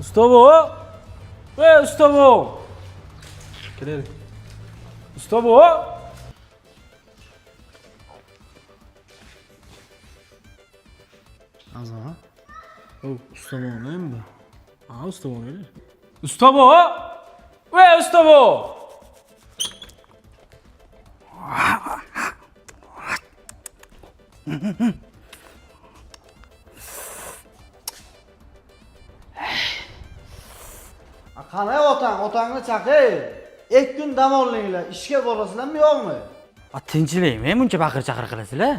Ustobo! Ey Ustobo! Kelaylik. Ustobo! Azama. Ustobo nima bu? Ha, Ustobo gelir. Ustobo! Ey Ustobo! Qanday otangni chaqir. 2 kun dam olinglar, ishga borasizlarmi yo'qmi? Tinchlikmi? Buncha baqir-chaqir qilasizlar?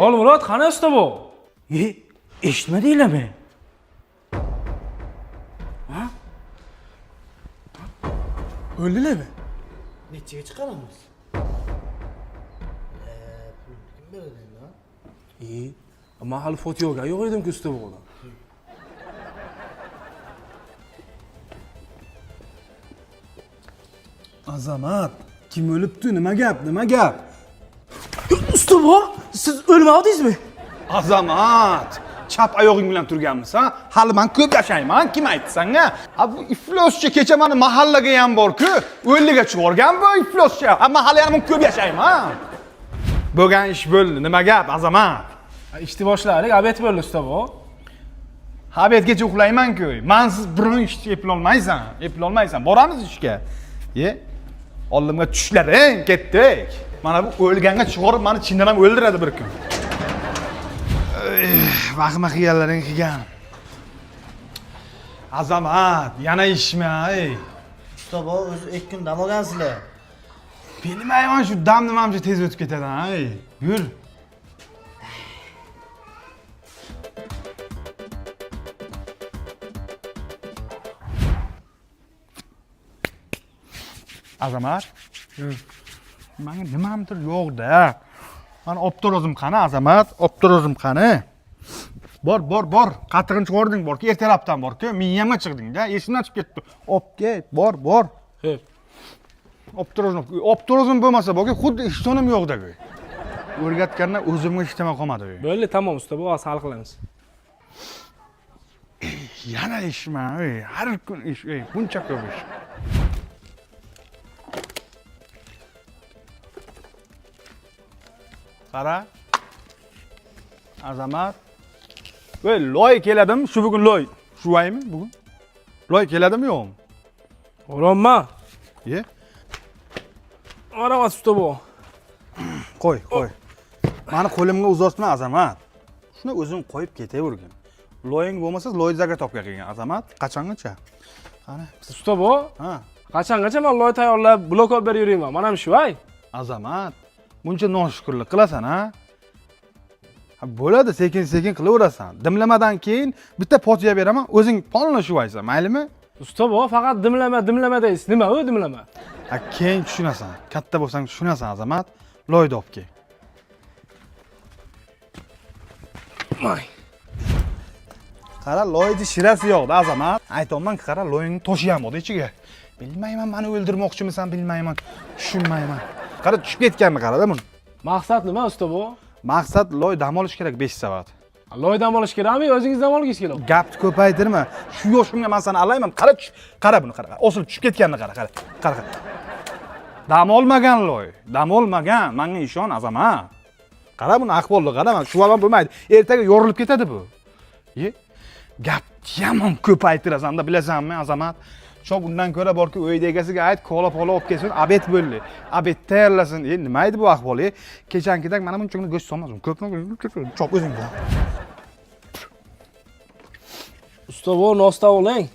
Oğlum Murat, qanday Ustobo? Eshitmadinglarmi? O'ldilarmi? Nechaga chiqaramiz? Pul kim beradi lan? Ama hali fotoga yo'q edim-ku Ustoboda. Azamat, kim o'libdi? Nima gap? Nima gap? Ustobo, siz o'lmadingizmi? Azamat, chap oyog'ing bilan turganmiz, ha? Hali men ko'p yashayman, kim aytdi senga? Ha bu ifloschi kecha meni mahallaga ham bor-ku, o'lliga chiqargan bu ifloschi. Ha mahalla ham ko'p yashayman. Bo'lgan ish bo'ldi, nima gap, Azamat? İşte boshladik, abet bo'ldi Ustobo. Habetgacha uxlayman-ku. Mensiz biron ishni eplolmaysan. Boramiz ishga. Oldimga tushlaring, ketdik. Mana bu o'lganga chiqarib meni chindan ham o'ldiradi bir kun. Vahima xiyollaring kelgan. Azamat, yana ishmi, ey? Ustobo o'zi 2 kun dam olgansizlar. Bilmayman shu dam nimamcha tez o'tib ketadi, ey. Yur. Azamat. Menga nimamdir yo'q-da. Mana optorozim qani, Azamat? Optorozim qani? Bor. Qatig'ini chiqarding, bor-ku, ertalabdan bor-ku. Miyamga chiqding-da, esimdan chiqib ketdi. Ket, bor. Hep. Optorozim bo'lmasa, bo'lki, xuddi ishtonim yo'qdagi. O'rgatgandan o'zimga ishtamay qolmadi. Bo'ldi, tamom Ustobo, hozir hal qilamiz. Yana ishmi, ey? Har kun ish, ey, buncha ko'p ish. Qara. Azamat. Voy, loy keladimi? Shu bugun loy. Shuvaymi bugun? Loy keladimi yo'qmi? O'ronma. Ye? Aravat Ustobo. Qo'y. Meni qo'limga uzatma, Azamat. Shuni o'zing qo'yib ketavergin. Loying bo'lmasa, loy zagatobga kelgan, Azamat. Qachongacha? Qani, Ustobo, ha. qachongacha men loy tayyorlab, blok olib berib yurayman. Mana shu ay. Azamat, buncha noshukrlik qilasan, ha? Bo'ladi, sekin qilaverasan. Dimlamadan keyin bitta potiya beraman, o'zing polni shuvaysan, maylimi? Ustobo, faqat dimlama deysiz. Nima u dimlama? Keyin tushunasan. Katta bo'lsang tushunasan, Azamat. Loyni olib kel. Voy. Qara, loyni shirasi yo'qda, Azamat. Aytayman, qara, loyingni to'shiyamadi ichiga. Bilmayman, meni o'ldirmoqchimisan, bilmayman. Tushunmayman. Qara, tushib ketganmi, qarada buni. Maqsad nima Ustobo? Maqsad loy dam olish kerak 5 soat. Loy dam olish kerakmi? O'zingiz dam olishingiz kerak. Gapni ko'paytirma. Shu yoshimga men seni alayman. Qara buni, qara. Osilib tushib ketganini qara. Dam olmagan loy. Dam olmagan. Menga ishon, Azamat. Qara buni ahvolni qara. Shu ham bo'lmaydi. Ertaga yorilib ketadi bu. Gapni yomon ko'paytirasan-da, bilasanmi, Azamat? Shu bundan ko'ra borki, uyda egasiga ayt, kola olib kelsin, abet bo'ldi. Abet tayyorlasin. Nima edi bu ahvol? Kechankidak mana bunchagina go'sht solmasin. Ko'pni chop o'zingda. Ustobo, nosta oling.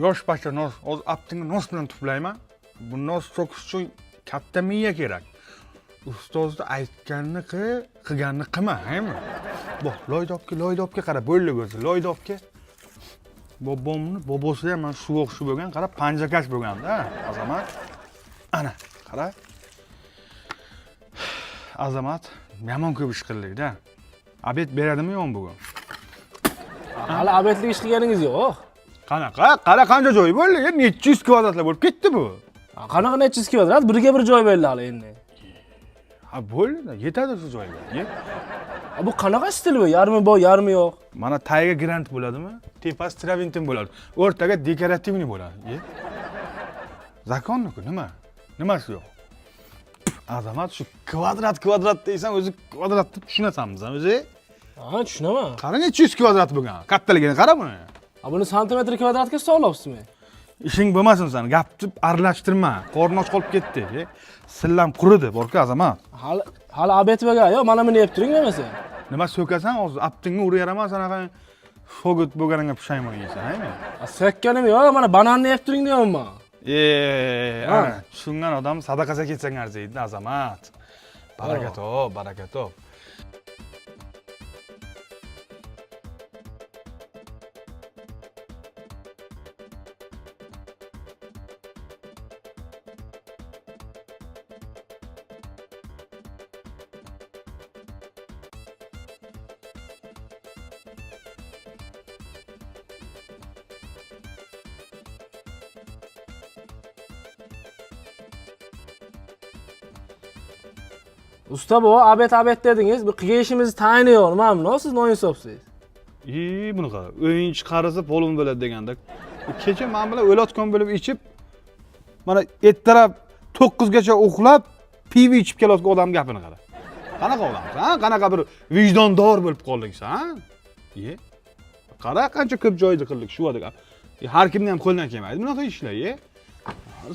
Yosh bachcha nos, o'z aptingni nos bilan tuflayman. Bu nos so'kish uchun katta miya kerak. Ustozni aytganini qilganini qilma, haymi? Bu loydobga qara, bo'ldi o'zi, loydobga. Bobosi ham mana shu o'xshi bo'lgan, qara, panjakash bo'lganda, Azamat. Ana, qara. Azamat, yomon ko'p ish qildik-da. Abet beradimi yo'qmi bugun? Hali abetlik ish qilganingiz yo'q. Qara qancha joy bo'ldi? 700 kvadratlar bo'lib ketdi bu. Qanaqa 700 kvadrat? Biriga bir joy bo'ldi hali endi. Ha bo'ldi, yetadi shu joyga. Ye. Bu qanaqa stil bu? Yarmi bor, yarmi yo'q. Mana tagiga grant bo'ladimi? Tepasi traventin bo'ladi. O'rtaga dekorativniy bo'ladi. Ye. Zakonni-ku nima? Nimasi yo'q? Azamat shu kvadrat deysan, o'zi kvadrat deb tushunasanmiz, o'zi? Ha, tushunaman. Qara necha 100 kvadrat bo'lgan. Kattaligini qara buni. Buni santimetr kvadratga hisoblayapsizmi? Ishing bo'lmasin sen, gapni aralashtirma. Qorni och qolib ketdi. Sillam quridi, borku Azamat. Hali abetvaga, yo'q, mana buni yeb turing demasa. Nima so'kasan, hozir aptingni uraveraman, sanaqa fogut bo'lganingga pushaymon yeysan, aymi? So'kkanim yo'q, mana bananni yeb turing deyapman. Ana, tushungan odam sadaqasiga ketsang arziydi, Azamat. Baraka top, baraka top. Usta bu, abet dediniz. Bu qilgan ishimizni tayini yo'q. Nima bu? Siz noinsobsiz. Buni qara. O'yin chiqarsa polim bo'ladi deganda. Kecha men bilan o'layotgan bo'lib ichib, mana ertalab 9 gacha uxlab, pivo ichib kelayotgan odam gapini qara. Qanaqa odamsiz, ha? Qanaqa bir vijdondor bo'lib qoldingiz, ha? Qara qancha ko'p joyda qildik shu odam. Har kimni ham qo'ldan kelmaydi bunaqa ishlar,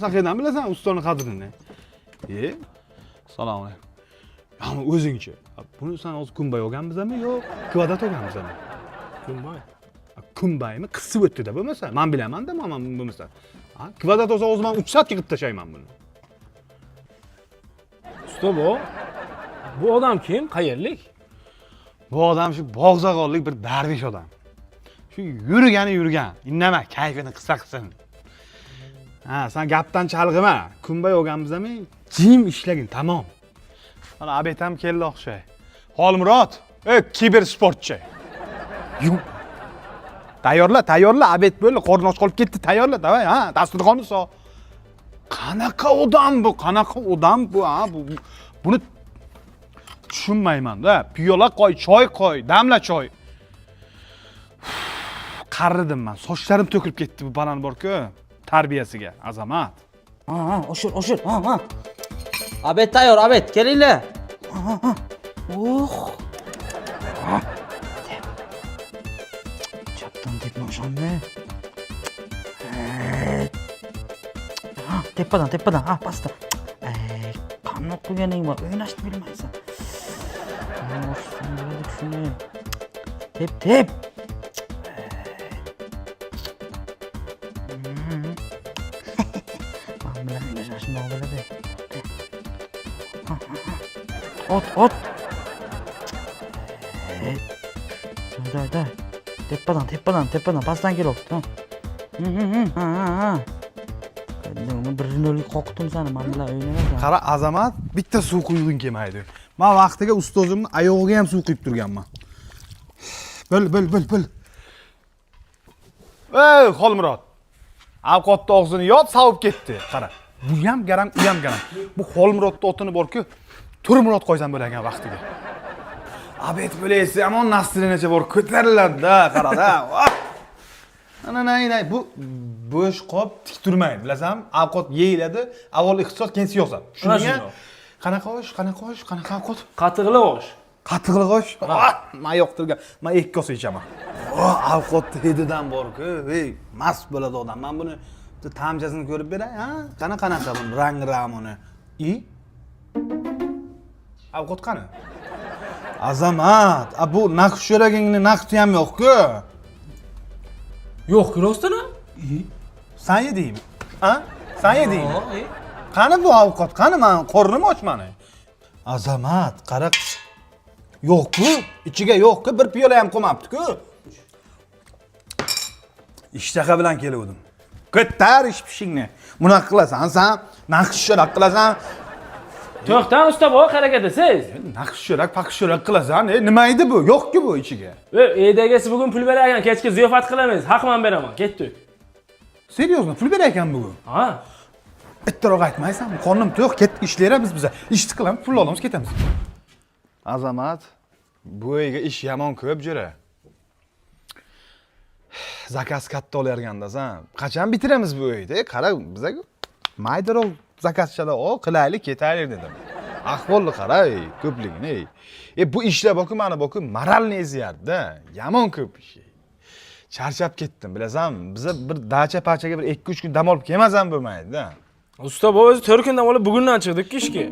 Sen qayerdan bilasan ustoning qadrini? Salom alaykum. Ama o'zingchi. Buni sen hozir kumbay olganmizmi yo kvadrat olganmizmi? Kumbay. Kumbaymi? Qisib o'tdi-da bo'lmasa. Men bilaman-da, men bo'lmasa. Ha, kvadrat olsa o'zim 3 soatga qilib tashlayman buni. Usta bu. Bu odam kim? Qayerlik? Bu odam shu bog'zag'onlik bir darvish odam. Shu yurgan. Indama, kayfini qilsa qilsin. Ha, sen gapdan chalg'ima. Kumbay olganmizmi? Jim ishlagin, tamom. Mana abet ham keldi o'xshay. Xolmurod, kiber sportchi. Tayyorla, abet bo'ldi, qorni och qolib ketdi, tayyorla, davay, ha, dasturxonni so. Qanaqa odam bu, ha, buni tushunmayman-da. Piyola qo'y, choy qo'y, damla choy. Qarridim men, sochlarim to'kilib ketdi bu banan bor-ku, tarbiyasiga, Azamat. Oshir, ha. Abet tayyor, abet, kelinglar. Chapdan deb o'shanda. Tepadan, pastda. Qanday qilganing bor, o'ynashni bilmaysan. Tep. Men bilan o'ynashni biladi. Ot. Day. Tepadan pastdan kelyapti. Uni birini qoqdim seni, men bilan o'ynaysan. Qara Azamat, bitta suv quyug'ing kelmaydi. Men vaqtiga ustozimni oyog'iga ham suv quyib turganman. Bil. Xolmurod. Avqotni og'zini yot, savib ketdi. Qara. Bu ham garang. Bu Xolmurodning otini bor-ku, Turmurod qo'ysan bo'lagan vaqtiga. Abet bo'lsa, amon naslinacha bor, ko'tariladi-da, qara-da. Ana, bu bo'sh qop tik turmaydi, bilasanmi? Avqot yeyiladi, avval iqtisod, keyin siyosat. Shunga qanaqa avqot? Qatiqli osh. Qatiqli osh? Men yoqtirgan. Men 2 kosa ichaman. Avqotni hididan bor-ku, mast bo'ladi odam. Men buni tamjasini ko'rib beray, ha? Qanaqa buni rang-ramoni. Avqot qani? Azamat, bu naqsh yo'ragingni naqti ham yo'q-ku. Yo'q, rostmi? Sen yedingmi? Ha? Sen yedingmi? Qani bu avqot? Qani men qornim och meni. Azamat, qara. Yo'q-ku, ichiga yo'q-ku, bir piyola ham qo'mabdi-ku. Ishtaqa bilan kelgandim. Ko'tar ish pishingni. Bunaqa qilasan, sen naqsh yo'raq qilasan. To'xtang usta, bu harakatisiz. Naqsh yo'raq, paqsh yo'raq qilasan. Nima edi bu? Yo'q-ku bu ichiga. Eydagasi bugun pul beragan, kechki ziyofat qilamiz. Haqman beraman, ketdik. Seriozmi? Pul beraykan bugun? Ha. Ittiroq aytmaysanmi? Qornim to'q, ketdik ishlayapmiz biz. Ishni qilamiz, pul olamiz, ketamiz. Azamat, bu uyga ish yomon ko'p jira. Zakaz katta olayotganda-san, qachon bitiramiz bu uyni? Qara, bizga maydaroq zakazchalar qilaylik, ketaylik dedim. Ahvolni qara, ko'pligini. Bu ishlar boku, mana boku moralni ezyapti-da. Yomon ko'p ish. Charchab ketdim, bilasanmi? Biz bir dacha-pachaga bir 2-3 kun dam olib kelmasam bo'lmaydi-da. Usta, bu o'zi 4 kundan olib bugundan chiqdik ishga.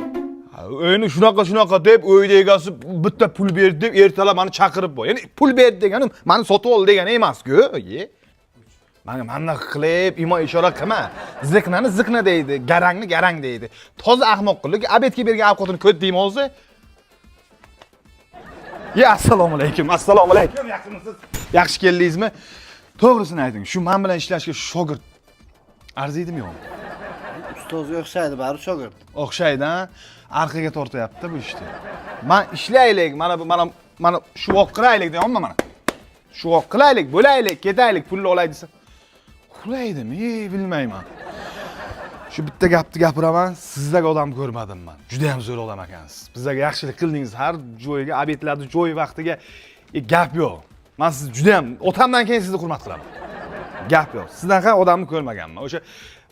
O'yini shunaqa deb uyda egasi bitta pul berdi deb ertalab meni chaqirib qo'y. Ya'ni pul berdi deganim meni sotib ol degani emas-ku. Mana qilib, imo ishora qilma. Ziqnani ziqna deydi, garangni garang deydi. Toza ahmoqlik, abetga bergan ovqatini ko't deymi o'zi? Assalomu alaykum. Assalomu alaykum. Yaxshimisiz? Yaxshi keldingizmi? To'g'risini ayting. Shu men bilan ishlashga shogird arziydimi yo'qmi? Ustozga o'xshaydi, bari shogird. O'xshaydi-a? Arqaga tortyapti bu ishni. Men ishlaylik, mana shu voq qilaylik deyapman mana. Shu voq qilaylik, bo'laylik, ketaylik, pulni olay desa. Qulaydimi? Bilmayman. Shu bitta gapni gapiraman, sizlarga odam ko'rmadim men. Juda ham zo'r odam ekansiz. Bizlarga yaxshilik qildingiz, har joyga, obyektlarni joy vaqtiga gap yo'q. Men sizni juda ham otamdan keyin sizni hurmat qilaman. Gap yo'q. Sizdan odamni ko'rmaganman. O'sha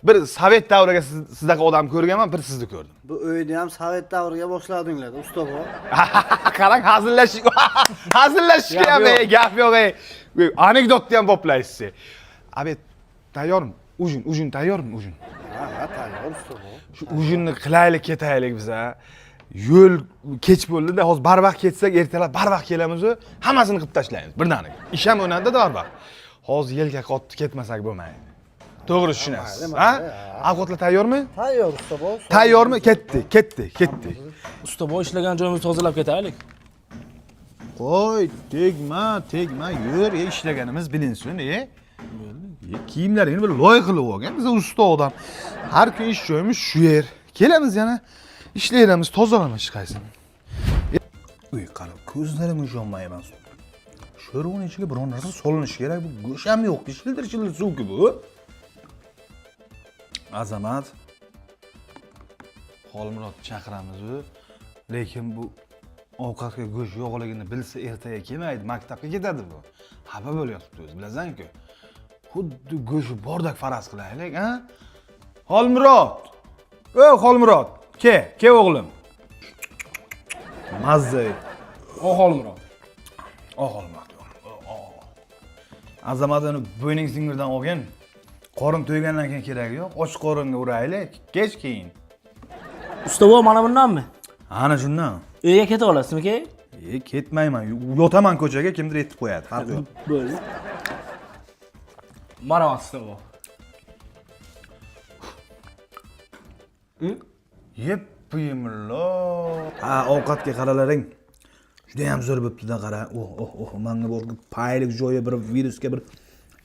bir sovet davriga sizdaqa odam ko'rganman, bir sizni ko'rdim. Bu uyni ham sovet davriga boshladinglar, usta bu. Qarang, hazillashishga ham gap yo'q. Anekdotni ham boplaysiz. Abet tayyormi? Ujin tayyormi? Ujin. Ha, tayyor usta bu. Shu ujinni qilaylik, ketaylik biz. Yo'l kech bo'ldi-da, hozir barvaqt ketsak, ertalab barvaqt kelamiz-ku, hammasini qilib tashlaymiz birdaniga. Ish ham o'nadi-da barvaqt. Hozir yelka qotdi ketmasak bo'lmaydi. To'g'ri tushunasiz, ha? Ovqatlar tayyormi? Tayyor usta bu. Tayyormi? Ketdi. Usta, bu ishlagan joyimizni tozalab ketaylik. Qo'y, tegma, yur, ishlaganimiz bilinsin, kiyimlaringni bir loy qilib olgan. Biz usta odam. Har kun ish joyimiz shu yer. Kelamiz yana, ishlaymiz, tozalamay chiqaysin. Uy, qara, ko'zlarimga ishonmayman. Sho'rvon ichiga biron narsa solinishi kerak. Bu go'sht ham yo'q, shildir suvki bu. Azamat, Xolmurod chaqiramiz-ku, lekin bu ovqatga go'sht yo'qligini bilsa ertaga kelmaydi, maktabga ketadi bu. Xafa bo'lyapti o'zi, bilasan-ku. Xuddi go'sht bordek faraz qilaylik, ha? Xolmurod. Xolmurod, ke o'g'lim. Mazza. Xolmurod. Xolmurod. Azamatni bo'yning singirdan olgin. Qorin to'ygandan keyin keragi yo'q. Och qoringa uraylik, kech keyin. Usta, bu mana bundanmi? Ana shundan. Uyga keta olasizmi, ke? Ketmayman. Yotaman ko'chaga, kimdir yetib qo'yadi. Farqi yo'q. Bo'ldi. Mana usta bu. Yeppimlo. Ha, ovqatga qaralaring. Juda ham zo'r bo'pti-da, qara. Menga bu paylik joyi bir virusga bir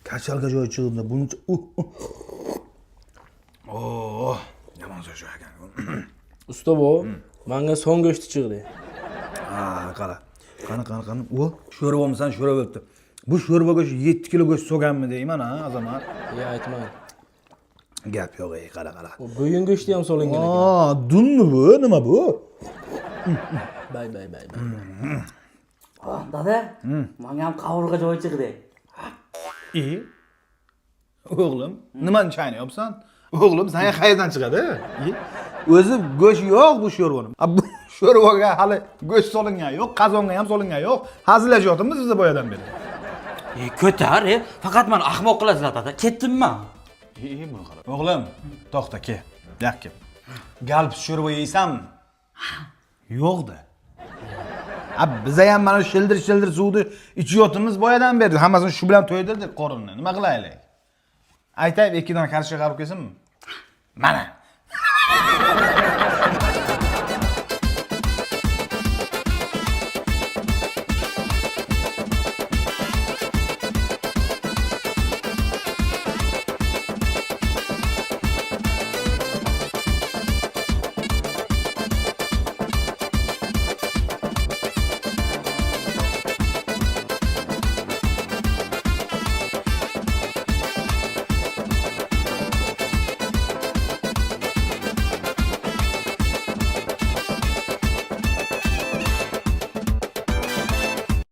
kachalga joyi chiqdi. Buncha yomon zo'r joy ekan. Usta, bu menga so'ng go'shti chiqdi. Qara. Qani. Sho'rvomsan, sho'rva bo'pti. Bu sho'rvaga 7 kilo go'sht so'ganmi deyman, ha, Azamat? Aytmang. Gap yo'q, qara. Bugun go'shti ham solingan ekan. Dunmi bu? Nima bu? Bay. Dada, menga ham qavurga joy chiqdi. O'g'lim, nimani chaynayapsan? O'g'lim, senga qayerdan chiqadi? O'zi go'sht yo'q bu sho'rvaning. Bu sho'rvaga hali go'sht solingan yo'q, qozonga ham solingan yo'q. Hazillashyapmiz biz boyadan beri. Ko'tar, faqat meni ahmoq qilasizlar, dada. Ketdimmi? Buni qara. O'g'lim, to'xta, ke. Yo'q. Galb sho'rva yeysanmi? Yo'q-da. Biza ham mana shildir suvni ichiyotimiz boyadan beri. Hammasini shu bilan to'ydirdik qorinni. Nima qilaylik? Aytaylik, 2 dona karshi chiqarib kelsinmi? Mana.